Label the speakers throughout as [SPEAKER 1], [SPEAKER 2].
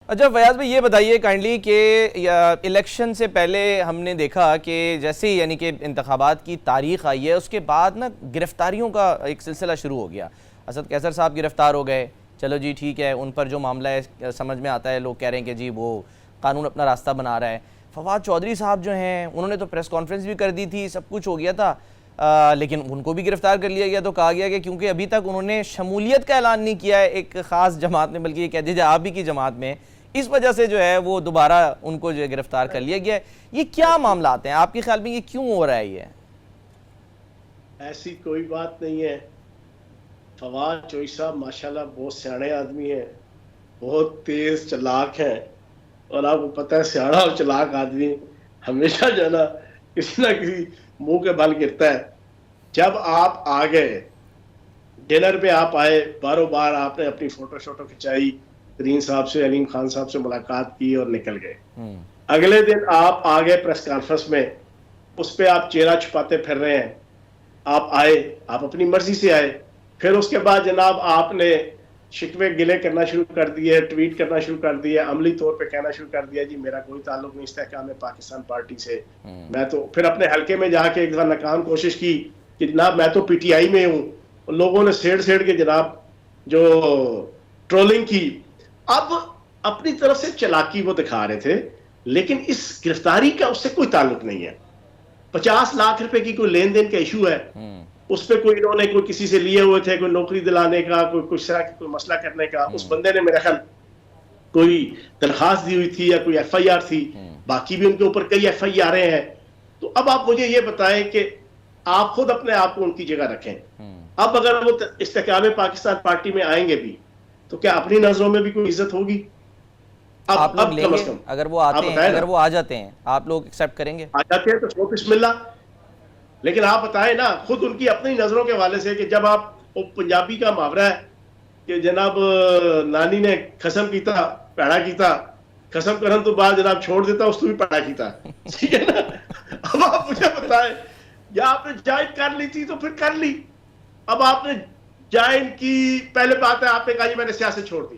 [SPEAKER 1] अच्छा फयाज भाई, ये बताइए काइंडली कि इलेक्शन से पहले हमने देखा कि जैसे ही यानी कि इंतखाबात की तारीख आई है उसके बाद ना गिरफ्तारियों का एक सिलसिला शुरू हो गया। असद कैसर साहब गिरफ्तार हो गए, चलो जी ठीक है, उन पर जो मामला है समझ में आता है, लोग कह रहे हैं कि जी वो कानून अपना रास्ता बना रहा है। फवाद चौधरी साहब जो हैं उन्होंने तो प्रेस कॉन्फ्रेंस भी कर दी थी, सब कुछ हो गया था, लेकिन उनको भी गिरफ्तार कर लिया गया। तो कहा गया कि क्योंकि अभी तक उन्होंने शमूलियत का ऐलान नहीं किया है एक ख़ास जमात में, बल्कि ये कह दीजिए आप ही की जमात में, इस वजह से जो है वो दोबारा उनको जो है गिरफ्तार कर लिया गया है। ये क्या मामला आते हैं आपके ख्याल में, ये क्यों हो रहा है? ये
[SPEAKER 2] ऐसी कोई बात नहीं है। फवाद चौधरी साहब माशाल्लाह बहुत सियाने आदमी हैं, बहुत तेज चालाक हैं, और आपको पता है सियाना और चालाक आदमी हमेशा जो है ना किसी मुंह के बल गिरता है। जब आप आ गए डिनर पे, आप आए, बारों बार आपने अपनी फोटो शोटो खिंचाई, तरीन साहब से, अलीम खान साहब से मुलाकात की और निकल गए। अगले दिन आप आ गए प्रेस कॉन्फ्रेंस में, उस पर आप चेहरा छुपाते फिर रहे हैं। आप आए, आप अपनी मर्जी से आए, फिर उसके बाद जनाब आपने शिकवे गिले करना शुरू कर दिए, ट्वीट करना शुरू कर दिया, अमली तौर पे कहना शुरू कर दिया जी मेरा कोई ताल्लुक नहीं इस्तेहकाम पाकिस्तान पार्टी से। मैं तो फिर अपने हल्के में जाके एक बार नाकाम कोशिश की कि जनाब मैं तो पीटीआई में हूँ। लोगों ने सेड़ सेड़ के जनाब जो ट्रोलिंग की। अब अपनी तरफ से चालाकी वो दिखा रहे थे, लेकिन इस गिरफ्तारी का उससे कोई ताल्लुक नहीं है। 50 लाख रुपए की कोई लेन देन का इशू है, उस पर कोई इन्होंने कोई किसी से लिए हुए थे, कोई नौकरी दिलाने का, कोई कुछ तरह की कोई मसला करने का। उस बंदे ने मेरा ख्याल कोई दरखास्त दी हुई थी या कोई एफआईआर थी, बाकी भी उनके ऊपर कई एफआईआर हैं। तो अब आप मुझे ये बताएं कि आप खुद अपने आप को उनकी जगह रखें। अब अगर वो इस्तेहकाम पाकिस्तान पार्टी में आएंगे भी तो क्या अपनी नजरों में भी कोई इज्जत होगी?
[SPEAKER 1] आप लोग लेंगे? अगर वो आते हैं, अगर वो आ जाते हैं, आप लोग एक्सेप्ट करेंगे?
[SPEAKER 2] आ जाते हैं तो बिस्मिल्लाह। लेकिन आप बताएं ना खुद उनकी अपनी नजरों के हवाले से कि जब आप, वो पंजाबी का मुहावरा है कि जनाब नानी ने कसम कीता पैड़ा कीता, कसम करन तो बाद जनाब छोड़ देता उसको भी पैड़ा कीता। ठीक है ना? अब आप मुझे बताएं, या आपने ज्वाइन कर ली थी तो फिर कर ली। अब आपने ज्वाइन की, पहले बात है आपने कहा जी मैंने सियासत छोड़ दी,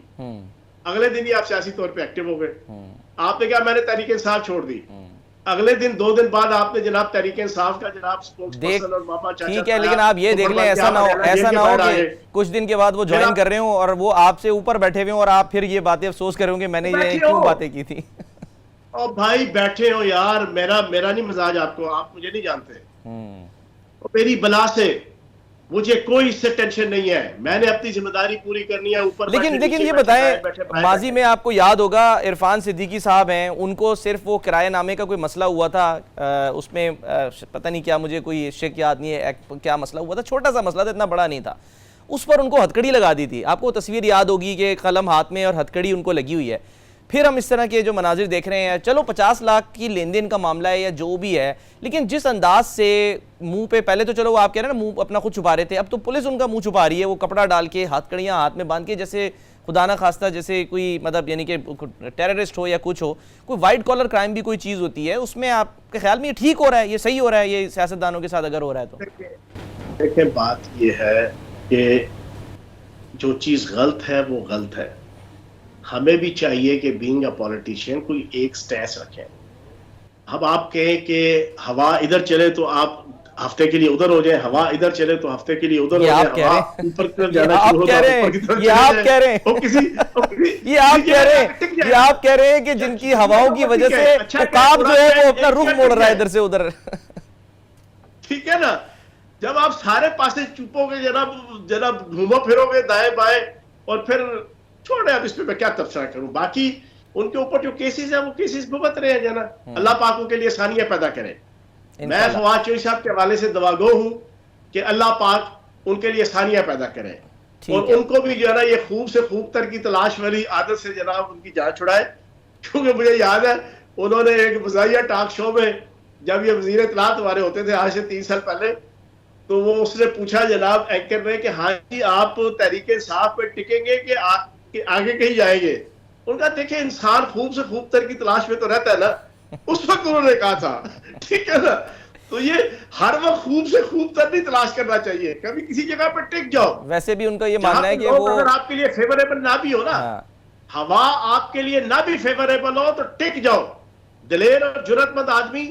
[SPEAKER 2] अगले दिन ही आप सियासी तौर पे एक्टिव हो गए। आपने कहा मैंने तहरीक इंसाफ छोड़ दी, अगले दिन 2 दिन बाद आपने जनाब तहरीक इंसाफ का जनाब स्पोक्सपर्सन और मामा चाचा।
[SPEAKER 1] ठीक है, लेकिन आप ये देख लें, ऐसा ना हो कि कुछ दिन के बाद वो ज्वाइन कर रहे हो और वो आपसे ऊपर बैठे हुए हो और आप फिर ये बातें अफसोस कर रहे होंगे मैंने ये क्यों बातें की थी।
[SPEAKER 2] और भाई बैठे हो यार, मेरा नहीं मजाज आपको, आप मुझे नहीं जानते। मेरी बला से मुझे कोई इससे टेंशन नहीं है, मैंने अपनी जिम्मेदारी पूरी करनी है। ऊपर
[SPEAKER 1] लेकिन ये बताएं, माजी में आपको याद होगा इरफान सिद्दीकी साहब हैं, उनको सिर्फ वो किराएनामे का कोई मसला हुआ था, उसमें पता नहीं क्या, मुझे कोई शेख याद नहीं है क्या मसला हुआ था, छोटा सा मसला था, इतना बड़ा नहीं था, उस पर उनको हथकड़ी लगा दी थी। आपको तस्वीर याद होगी कि कलम हाथ में और हथकड़ी उनको लगी हुई है। फिर हम इस तरह के जो मनाजिर देख रहे हैं, चलो 50 लाख की लेन देन का मामला है या जो भी है, लेकिन जिस अंदाज से मुंह पे, पहले तो चलो वो आप कह रहे हैं ना मुंह अपना खुद छुपा रहे थे, अब तो पुलिस उनका मुंह छुपा रही है, वो कपड़ा डाल के हथकड़ियां हाथ में बांध के, जैसे खुदा ना खास्ता जैसे कोई मतलब यानी कि टेररिस्ट हो या कुछ हो, कोई वाइट कॉलर क्राइम भी कोई चीज़ होती है, उसमें आपके ख्याल में ये ठीक हो रहा है, ये सही हो रहा है, ये सियासतदानों के साथ अगर हो रहा है तो?
[SPEAKER 2] देखिए बात ये है कि जो चीज़ गलत है वो गलत है। हमें भी चाहिए कि बीइंग अ पॉलिटिशियन कोई एक स्टैंस रखें। अब आप कहें कि हवा इधर चले तो आप हफ्ते के लिए उधर हो जाए, हवा इधर चले तो हफ्ते के लिए उधर हो जाए, हवा ऊपर की तरफ जाना शुरू हो जाए, ऊपर की तरफ
[SPEAKER 1] ये आप कह रहे हैं, ये आप कह रहे हैं कि जिनकी हवाओं की वजह से उकाब जो है वो अपना रुख मोड़ रहा है इधर से उधर।
[SPEAKER 2] ठीक है ना? जब आप सारे पासे चुपोगे, जनाब घूमो फिरोगे दाएं बाएं, और फिर छोड़े, अब इस पे मैं क्या तबसरा करूं। बाकी उनके ऊपर जो केसेस है वो केसेस भुगत रहे हैं जना, अल्लाह पाक उनके लिए आसानियां पैदा करे। मैं फवाद चौधरी साहब के हवाले से दुआगो हूं कि अल्लाह पाक उनके लिए आसानियां पैदा करे, और उनको भी जो है ना ये खूब से खूब तर की तलाश वाली आदत से जनाब उनकी जान छुड़ाए। क्योंकि मुझे याद है उन्होंने एक मज़ाहिया टॉक शो में, जब ये वज़ीर इत्तलात हमारे होते थे आज से 3 साल पहले, तो वो उसने पूछा जनाब एंकर ने कि हाँ जी आप तहरीक इंसाफ पे टिकेंगे कि आगे कहीं जाएंगे? उनका देखे इंसान खूब से खूब तर की तलाश में तो रहता है ना, उस वक्त उन्होंने कहा था। ठीक है ना? तो ये हर वक्त खूब से खूब तर नहीं तलाश करना चाहिए, कभी किसी जगह पर टिक जाओ।
[SPEAKER 1] वैसे भी उनका ये मानना है कि वो
[SPEAKER 2] अगर आपके लिए फेवरेबल ना भी हो ना, हवा आपके लिए ना भी फेवरेबल हो तो टिक जाओ। दिलेर और जुर्रतमंद आदमी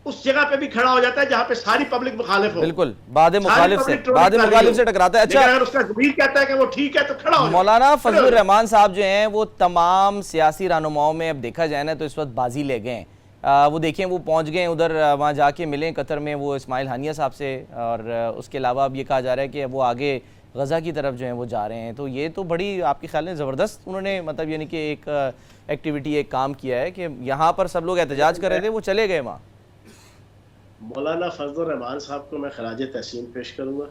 [SPEAKER 2] उस जगह पे भी खड़ा हो जाता है जहां पे सारी पब्लिक मुखालिफ हो।
[SPEAKER 1] बिल्कुल, बाद
[SPEAKER 2] सारी
[SPEAKER 1] मुखालिफ से
[SPEAKER 2] पब्लिक ट्रोलिंग कर रही हो।
[SPEAKER 1] टकराता है।
[SPEAKER 2] लेकिन
[SPEAKER 1] अच्छा,
[SPEAKER 2] अगर उसका ज़मीर कहता है कि वो ठीक है तो खड़ा हो जाओ।
[SPEAKER 1] मौलाना
[SPEAKER 2] खड़े हो
[SPEAKER 1] फजलुर
[SPEAKER 2] जाओ।
[SPEAKER 1] रहमान साहब जो हैं वो तमाम सियासी रहनुमाओं में अब देखा जाए ना तो इस वक्त बाजी ले गए हैं। वो देखें, वो पहुंच गए उधर, वहाँ जाके मिले कतर में वो इस्माइल हानिया साहब से, और उसके अलावा अब ये कहा जा रहा है कि वो आगे गज़ा की तरफ जो है वो जा रहे हैं। तो ये तो बड़ी आपके ख्याल में ज़बरदस्त उन्होंने मतलब यानी कि एक एक्टिविटी, एक काम किया है कि यहाँ पर सब लोग एहतजाज कर रहे थे, वो चले गए वहाँ।
[SPEAKER 2] मौलाना फजलुर रहमान साहब को मैं खराज तहसीन पेश करूंगा।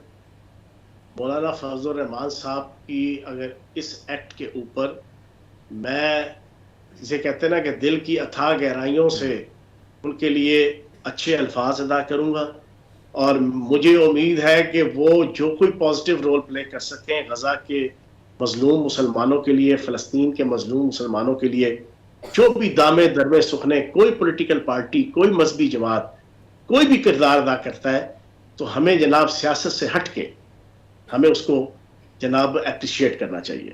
[SPEAKER 2] मौलाना फजलुर रहमान साहब की अगर इस एक्ट के ऊपर, मैं जिसे कहते हैं ना कि दिल की अथाह गहराइयों से उनके लिए अच्छे अल्फाज अदा करूंगा, और मुझे उम्मीद है कि वो जो कोई पॉजिटिव रोल प्ले कर सकें गजा के मजलूम मुसलमानों के लिए, फ़लस्तीन के मजलूम मुसलमानों के लिए, जो भी दामे दरमे सुखने कोई पॉलिटिकल पार्टी, कोई मजहबी जमात, कोई भी किरदार अदा करता है, तो हमें जनाब सियासत से हट के हमें उसको जनाब अप्रिशिएट करना चाहिए।